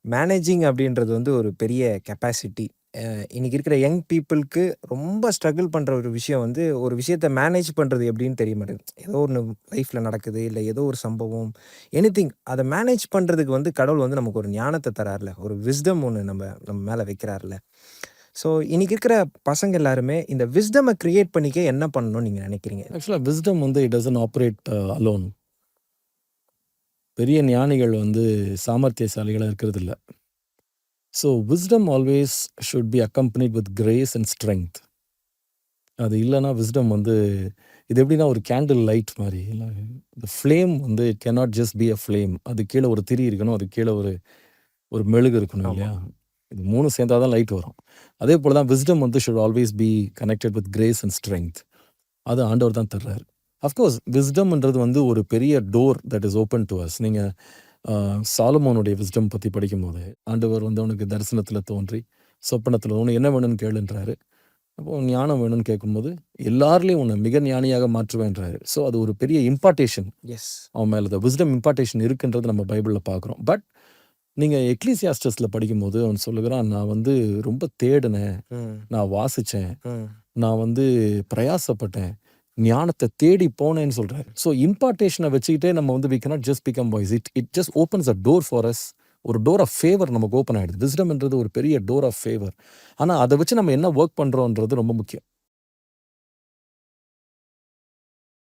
Managing அப்படின்றது வந்து ஒரு பெரிய கெப்பாசிட்டி. இன்னைக்கு இருக்கிற யங் பீப்பிள்க்கு ரொம்ப ஸ்ட்ரகிள் பண்ற ஒரு விஷயம் வந்து, ஒரு விஷயத்த மேனேஜ் பண்றது எப்படின்னு தெரிய மாட்டேங்குது. ஏதோ ஒண்ணு லைஃப்ல நடக்குது, இல்ல ஏதோ ஒரு சம்பவம், எனிதிங் அத மேனேஜ் பண்றதுக்கு வந்து கடவுள் வந்து நமக்கு ஒரு ஞானத்த தரார்ல. ஒரு விஸ்டம் ஒண்ணு நம்ம நம்ம மேல வைக்கிறார்ல. ஸோ இன்னைக்கு இருக்கிற பசங்க எல்லாருமே இந்த விஸ்டம கிரியேட் பண்ணிக்க என்ன பண்ணணும்னு நீங்க நினைக்கிறீங்க? ஆக்சுவலா விஸ்டம் வந்து இட் டசன்ட் ஆப்பரேட் அலோன். பெரிய ஞானிகள் வந்து சாமர்த்தியசாலிகளா இருக்கிறதில்ல. So wisdom always should be accompanied with grace and strength. அது இல்லைன்னா விஸ்டம் வந்து இது எப்படின்னா ஒரு கேண்டில் லைட் மாதிரி. இல்லை, இந்த ஃப்ளேம் வந்து it cannot just be a flame. அது கீழே ஒரு திரி இருக்கணும், அது கீழே ஒரு ஒரு மெழுகு இருக்கணும் ஆமா. இல்லையா? இது 3 சேர்ந்தா தான் லைட் வரும். அதே போல தான் விஸ்டம் வந்து should always be connected with grace and strength. அது ஆண்டவர் தான் தர்றாரு. அஃப்கோர்ஸ் விஸ்டம்ன்றது வந்து ஒரு பெரிய door that is open to us. நீங்கள் சாலமோனுடைய விஸ்டம் பற்றி படிக்கும்போது ஆண்டவர் வந்து அவனுக்கு தரிசனத்தில் தோன்றி சொப்பனத்தில் உனக்கு என்ன வேணும்னு கேளுன்றாரு. அப்போ ஞானம் வேணும்னு கேட்கும்போது எல்லாருலேயும் உன்னை மிக ஞானியாக மாற்றுவேன்றாரு. ஸோ அது ஒரு பெரிய இம்பார்ட்டேஷன் எஸ். அவன் மேலே விஸ்டம் இம்பார்ட்டேஷன் இருக்குன்றது நம்ம பைபிளில் பார்க்குறோம். பட் நீங்கள் எக்லீசியாஸ்டஸில் படிக்கும்போது அவன் சொல்லுகிறான், நான் வந்து ரொம்ப தேடினேன், ம். நான் வாசித்தேன், ம். நான் வந்து பிரயாசப்பட்டேன், ஞானத்தை தேடி போனேன்னு சொல்றாரு. ஸோ இம்பார்ட்டேஷனை வச்சுக்கிட்டே நம்ம வந்து we cannot just become wise. It just opens a door for us. ஒரு டோர் ஆஃப் ஃபேவர் நமக்கு ஓப்பன் ஆகிடுது. விஸ்டம்ன்றது ஒரு பெரிய டோர் ஆஃப் ஃபேவர். ஆனால் அதை வச்சு நம்ம என்ன ஒர்க் பண்ணுறோன்றது ரொம்ப முக்கியம்.